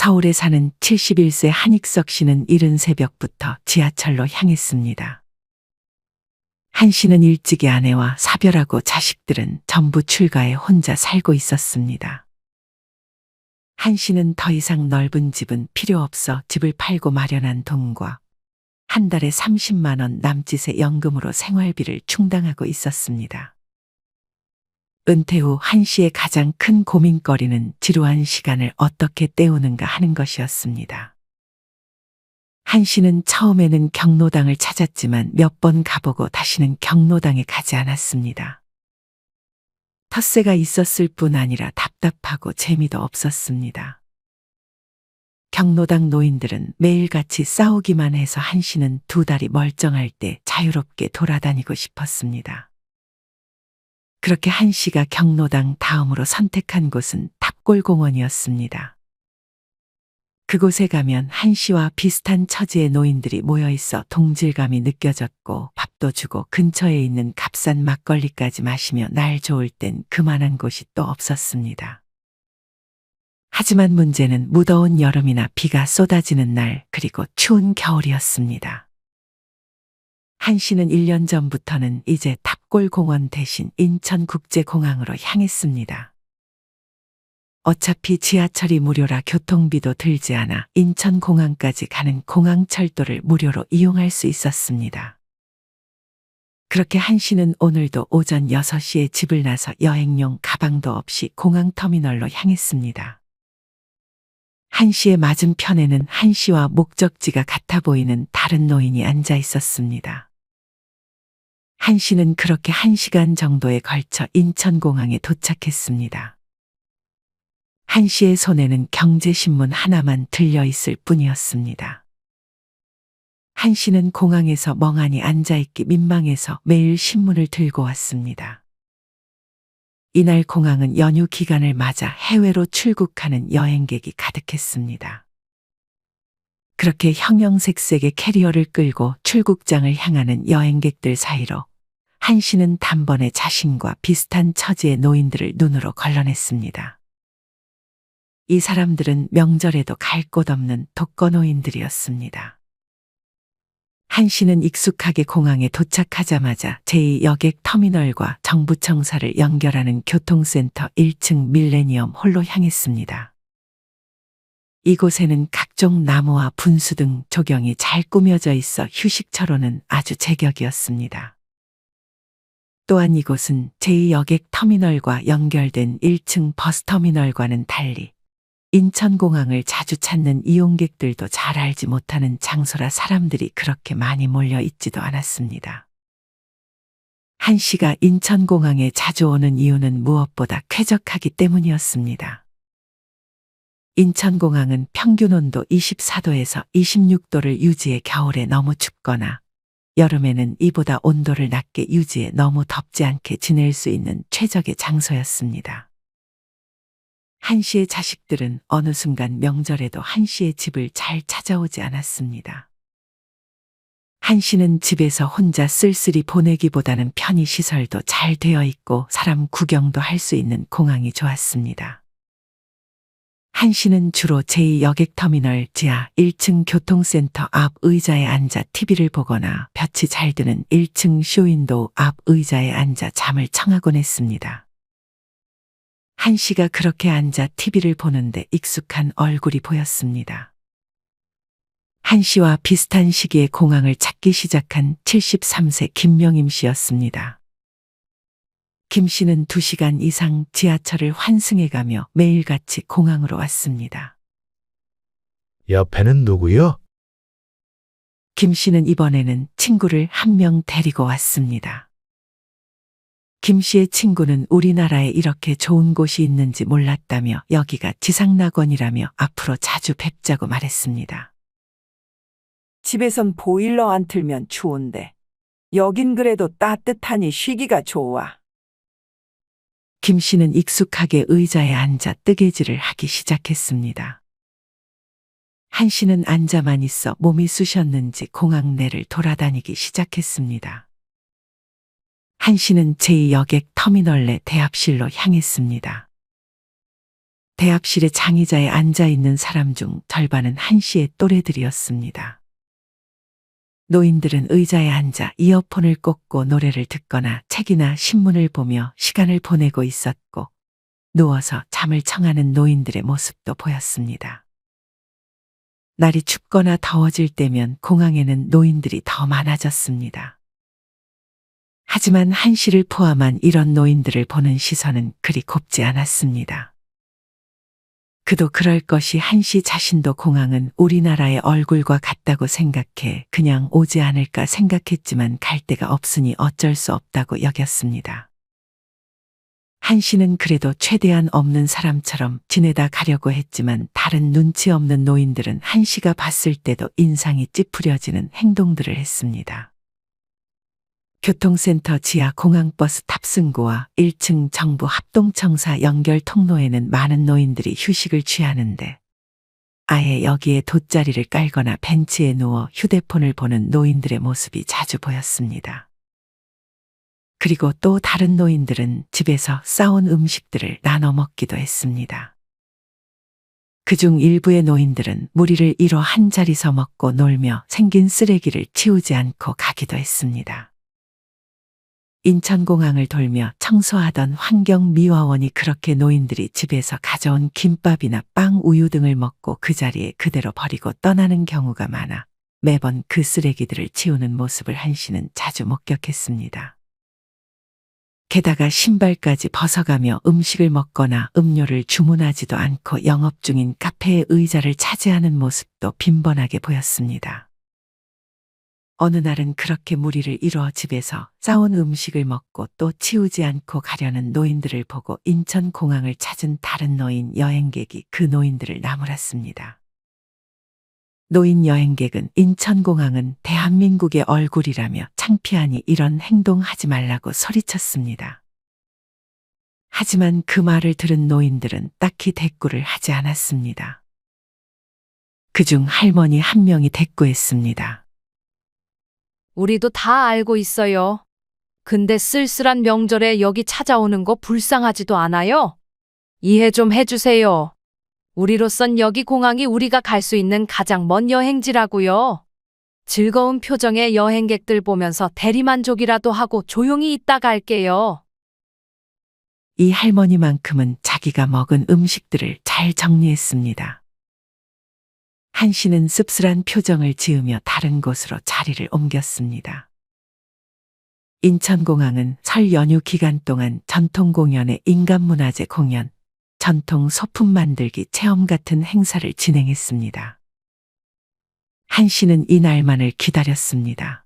서울에 사는 71세 한익석 씨는 이른 새벽부터 지하철로 향했습니다. 한 씨는 일찍이 아내와 사별하고 자식들은 전부 출가해 혼자 살고 있었습니다. 한 씨는 더 이상 넓은 집은 필요 없어 집을 팔고 마련한 돈과 한 달에 30만 원 남짓의 연금으로 생활비를 충당하고 있었습니다. 은퇴 후 한 씨의 가장 큰 고민거리는 지루한 시간을 어떻게 때우는가 하는 것이었습니다. 한 씨는 처음에는 경로당을 찾았지만 몇 번 가보고 다시는 경로당에 가지 않았습니다. 텃세가 있었을 뿐 아니라 답답하고 재미도 없었습니다. 경로당 노인들은 매일같이 싸우기만 해서 한 씨는 두 다리 멀쩡할 때 자유롭게 돌아다니고 싶었습니다. 그렇게 한 씨가 경로당 다음으로 선택한 곳은 탑골공원이었습니다. 그곳에 가면 한 씨와 비슷한 처지의 노인들이 모여 있어 동질감이 느껴졌고 밥도 주고 근처에 있는 값싼 막걸리까지 마시며 날 좋을 땐 그만한 곳이 또 없었습니다. 하지만 문제는 무더운 여름이나 비가 쏟아지는 날 그리고 추운 겨울이었습니다. 한 씨는 1년 전부터는 이제 탑골공원 대신 인천국제공항으로 향했습니다. 어차피 지하철이 무료라 교통비도 들지 않아 인천공항까지 가는 공항철도를 무료로 이용할 수 있었습니다. 그렇게 한 씨는 오늘도 오전 6시에 집을 나서 여행용 가방도 없이 공항터미널로 향했습니다. 한 씨의 맞은편에는 한 씨와 목적지가 같아 보이는 다른 노인이 앉아 있었습니다. 한 씨는 그렇게 1시간 정도에 걸쳐 인천공항에 도착했습니다. 한 씨의 손에는 경제신문 하나만 들려 있을 뿐이었습니다. 한 씨는 공항에서 멍하니 앉아있기 민망해서 매일 신문을 들고 왔습니다. 이날 공항은 연휴 기간을 맞아 해외로 출국하는 여행객이 가득했습니다. 그렇게 형형색색의 캐리어를 끌고 출국장을 향하는 여행객들 사이로 한 씨는 단번에 자신과 비슷한 처지의 노인들을 눈으로 걸러냈습니다. 이 사람들은 명절에도 갈 곳 없는 독거노인들이었습니다. 한 씨는 익숙하게 공항에 도착하자마자 제2여객 터미널과 정부청사를 연결하는 교통센터 1층 밀레니엄 홀로 향했습니다. 이곳에는 각종 나무와 분수 등 조경이 잘 꾸며져 있어 휴식처로는 아주 제격이었습니다. 또한 이곳은 제2여객 터미널과 연결된 1층 버스터미널과는 달리 인천공항을 자주 찾는 이용객들도 잘 알지 못하는 장소라 사람들이 그렇게 많이 몰려 있지도 않았습니다. 한 씨가 인천공항에 자주 오는 이유는 무엇보다 쾌적하기 때문이었습니다. 인천공항은 평균 온도 24도에서 26도를 유지해 겨울에 너무 춥거나 여름에는 이보다 온도를 낮게 유지해 너무 덥지 않게 지낼 수 있는 최적의 장소였습니다. 한 씨의 자식들은 어느 순간 명절에도 한 씨의 집을 잘 찾아오지 않았습니다. 한 씨는 집에서 혼자 쓸쓸히 보내기보다는 편의시설도 잘 되어 있고 사람 구경도 할 수 있는 공항이 좋았습니다. 한 씨는 주로 제2여객터미널 지하 1층 교통센터 앞 의자에 앉아 TV를 보거나 볕이 잘 드는 1층 쇼윈도우 앞 의자에 앉아 잠을 청하곤 했습니다. 한 씨가 그렇게 앉아 TV를 보는데 익숙한 얼굴이 보였습니다. 한 씨와 비슷한 시기에 공항을 찾기 시작한 73세 김명임 씨였습니다. 김 씨는 2시간 이상 지하철을 환승해가며 매일같이 공항으로 왔습니다. 옆에는 누구요? 김 씨는 이번에는 친구를 한 명 데리고 왔습니다. 김 씨의 친구는 우리나라에 이렇게 좋은 곳이 있는지 몰랐다며 여기가 지상낙원이라며 앞으로 자주 뵙자고 말했습니다. 집에선 보일러 안 틀면 추운데 여긴 그래도 따뜻하니 쉬기가 좋아. 김 씨는 익숙하게 의자에 앉아 뜨개질을 하기 시작했습니다. 한 씨는 앉아만 있어 몸이 쑤셨는지 공항 내를 돌아다니기 시작했습니다. 한 씨는 제2여객 터미널 내 대합실로 향했습니다. 대합실의 장의자에 앉아 있는 사람 중 절반은 한 씨의 또래들이었습니다. 노인들은 의자에 앉아 이어폰을 꽂고 노래를 듣거나 책이나 신문을 보며 시간을 보내고 있었고, 누워서 잠을 청하는 노인들의 모습도 보였습니다. 날이 춥거나 더워질 때면 공항에는 노인들이 더 많아졌습니다. 하지만 한 씨를 포함한 이런 노인들을 보는 시선은 그리 곱지 않았습니다. 그도 그럴 것이 한 씨 자신도 공항은 우리나라의 얼굴과 같다고 생각해 그냥 오지 않을까 생각했지만 갈 데가 없으니 어쩔 수 없다고 여겼습니다. 한 씨는 그래도 최대한 없는 사람처럼 지내다 가려고 했지만 다른 눈치 없는 노인들은 한 씨가 봤을 때도 인상이 찌푸려지는 행동들을 했습니다. 교통센터 지하 공항버스 탑승구와 1층 정부 합동청사 연결 통로에는 많은 노인들이 휴식을 취하는데, 아예 여기에 돗자리를 깔거나 벤치에 누워 휴대폰을 보는 노인들의 모습이 자주 보였습니다. 그리고 또 다른 노인들은 집에서 싸온 음식들을 나눠 먹기도 했습니다. 그중 일부의 노인들은 무리를 이뤄 한 자리서 먹고 놀며 생긴 쓰레기를 치우지 않고 가기도 했습니다. 인천공항을 돌며 청소하던 환경미화원이 그렇게 노인들이 집에서 가져온 김밥이나 빵, 우유 등을 먹고 그 자리에 그대로 버리고 떠나는 경우가 많아 매번 그 쓰레기들을 치우는 모습을 한 씨는 자주 목격했습니다. 게다가 신발까지 벗어가며 음식을 먹거나 음료를 주문하지도 않고 영업 중인 카페의 의자를 차지하는 모습도 빈번하게 보였습니다. 어느 날은 그렇게 무리를 이루어 집에서 싸온 음식을 먹고 또 치우지 않고 가려는 노인들을 보고 인천공항을 찾은 다른 노인 여행객이 그 노인들을 나무랐습니다. 노인 여행객은 인천공항은 대한민국의 얼굴이라며 창피하니 이런 행동하지 말라고 소리쳤습니다. 하지만 그 말을 들은 노인들은 딱히 대꾸를 하지 않았습니다. 그중 할머니 한 명이 대꾸했습니다. 우리도 다 알고 있어요. 근데 쓸쓸한 명절에 여기 찾아오는 거 불쌍하지도 않아요? 이해 좀 해주세요. 우리로선 여기 공항이 우리가 갈 수 있는 가장 먼 여행지라고요. 즐거운 표정의 여행객들 보면서 대리만족이라도 하고 조용히 있다 갈게요. 이 할머니만큼은 자기가 먹은 음식들을 잘 정리했습니다. 한 씨는 씁쓸한 표정을 지으며 다른 곳으로 자리를 옮겼습니다. 인천공항은 설 연휴 기간 동안 전통공연의 인간문화재 공연, 전통 소품 만들기 체험 같은 행사를 진행했습니다. 한 씨는 이 날만을 기다렸습니다.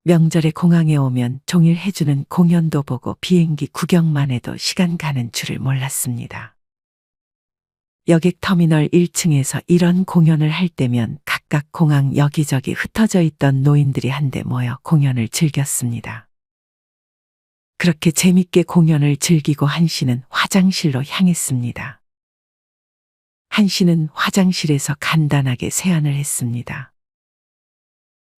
명절에 공항에 오면 종일 해주는 공연도 보고 비행기 구경만 해도 시간 가는 줄을 몰랐습니다. 여객 터미널 1층에서 이런 공연을 할 때면 각각 공항 여기저기 흩어져 있던 노인들이 한데 모여 공연을 즐겼습니다. 그렇게 재밌게 공연을 즐기고 한 씨는 화장실로 향했습니다. 한 씨는 화장실에서 간단하게 세안을 했습니다.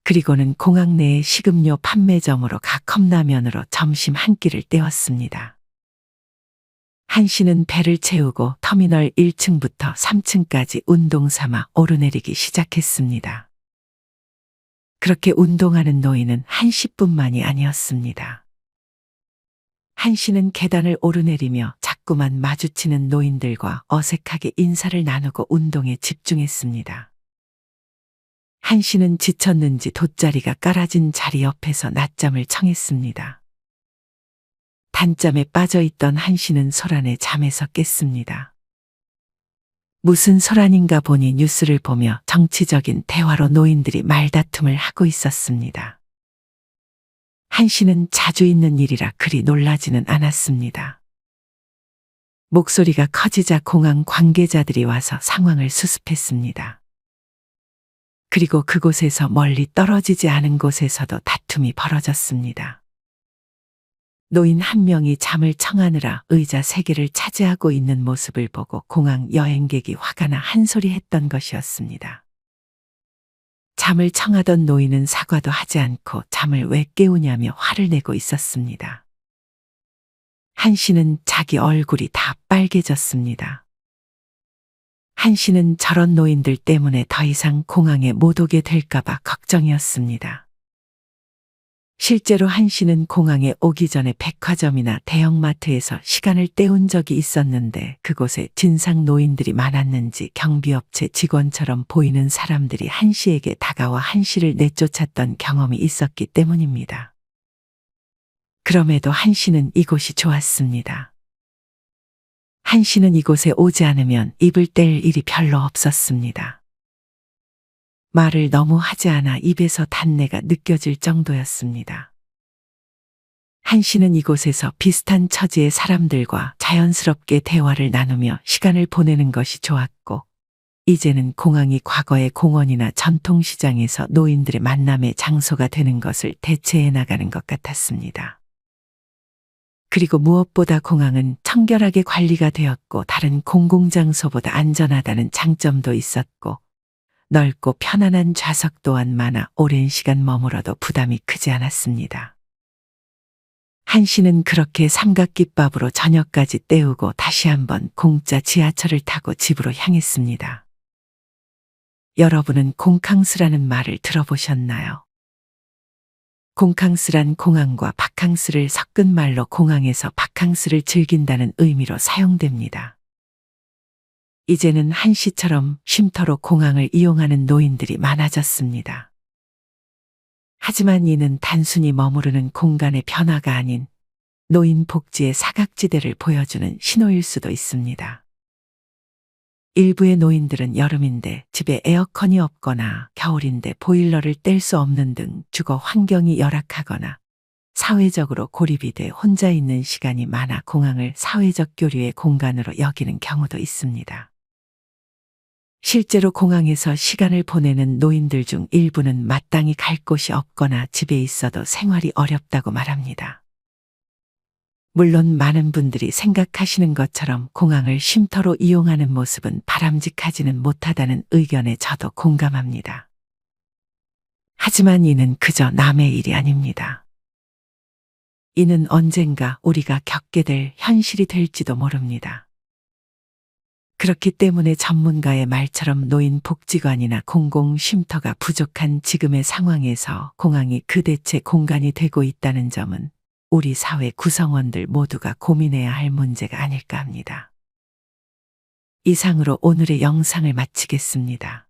그리고는 공항 내의 식음료 판매점으로 가 컵라면으로 점심 한 끼를 때웠습니다. 한 씨는 배를 채우고 터미널 1층부터 3층까지 운동 삼아 오르내리기 시작했습니다. 그렇게 운동하는 노인은 한 씨뿐만이 아니었습니다. 한 씨는 계단을 오르내리며 자꾸만 마주치는 노인들과 어색하게 인사를 나누고 운동에 집중했습니다. 한 씨는 지쳤는지 돗자리가 깔아진 자리 옆에서 낮잠을 청했습니다. 단잠에 빠져있던 한 씨는 소란에 잠에서 깼습니다. 무슨 소란인가 보니 뉴스를 보며 정치적인 대화로 노인들이 말다툼을 하고 있었습니다. 한 씨는 자주 있는 일이라 그리 놀라지는 않았습니다. 목소리가 커지자 공항 관계자들이 와서 상황을 수습했습니다. 그리고 그곳에서 멀리 떨어지지 않은 곳에서도 다툼이 벌어졌습니다. 노인 한 명이 잠을 청하느라 의자 3개를 차지하고 있는 모습을 보고 공항 여행객이 화가 나 한 소리 했던 것이었습니다. 잠을 청하던 노인은 사과도 하지 않고 잠을 왜 깨우냐며 화를 내고 있었습니다. 한 씨는 자기 얼굴이 다 빨개졌습니다. 한 씨는 저런 노인들 때문에 더 이상 공항에 못 오게 될까봐 걱정이었습니다. 실제로 한 씨는 공항에 오기 전에 백화점이나 대형마트에서 시간을 때운 적이 있었는데 그곳에 진상 노인들이 많았는지 경비업체 직원처럼 보이는 사람들이 한 씨에게 다가와 한 씨를 내쫓았던 경험이 있었기 때문입니다. 그럼에도 한 씨는 이곳이 좋았습니다. 한 씨는 이곳에 오지 않으면 입을 뗄 일이 별로 없었습니다. 말을 너무 하지 않아 입에서 단내가 느껴질 정도였습니다. 한 씨는 이곳에서 비슷한 처지의 사람들과 자연스럽게 대화를 나누며 시간을 보내는 것이 좋았고, 이제는 공항이 과거의 공원이나 전통시장에서 노인들의 만남의 장소가 되는 것을 대체해 나가는 것 같았습니다. 그리고 무엇보다 공항은 청결하게 관리가 되었고 다른 공공장소보다 안전하다는 장점도 있었고, 넓고 편안한 좌석 또한 많아 오랜 시간 머물어도 부담이 크지 않았습니다. 한 씨는 그렇게 삼각김밥으로 저녁까지 때우고 다시 한번 공짜 지하철을 타고 집으로 향했습니다. 여러분은 콩캉스라는 말을 들어보셨나요? 콩캉스란 공항과 바캉스를 섞은 말로 공항에서 바캉스를 즐긴다는 의미로 사용됩니다. 이제는 한 씨처럼 쉼터로 공항을 이용하는 노인들이 많아졌습니다. 하지만 이는 단순히 머무르는 공간의 변화가 아닌 노인 복지의 사각지대를 보여주는 신호일 수도 있습니다. 일부의 노인들은 여름인데 집에 에어컨이 없거나 겨울인데 보일러를 뗄 수 없는 등 주거 환경이 열악하거나 사회적으로 고립이 돼 혼자 있는 시간이 많아 공항을 사회적 교류의 공간으로 여기는 경우도 있습니다. 실제로 공항에서 시간을 보내는 노인들 중 일부는 마땅히 갈 곳이 없거나 집에 있어도 생활이 어렵다고 말합니다. 물론 많은 분들이 생각하시는 것처럼 공항을 쉼터로 이용하는 모습은 바람직하지는 못하다는 의견에 저도 공감합니다. 하지만 이는 그저 남의 일이 아닙니다. 이는 언젠가 우리가 겪게 될 현실이 될지도 모릅니다. 그렇기 때문에 전문가의 말처럼 노인 복지관이나 공공 쉼터가 부족한 지금의 상황에서 공항이 그 대체 공간이 되고 있다는 점은 우리 사회 구성원들 모두가 고민해야 할 문제가 아닐까 합니다. 이상으로 오늘의 영상을 마치겠습니다.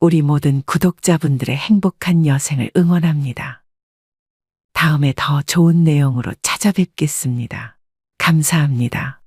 우리 모든 구독자분들의 행복한 여생을 응원합니다. 다음에 더 좋은 내용으로 찾아뵙겠습니다. 감사합니다.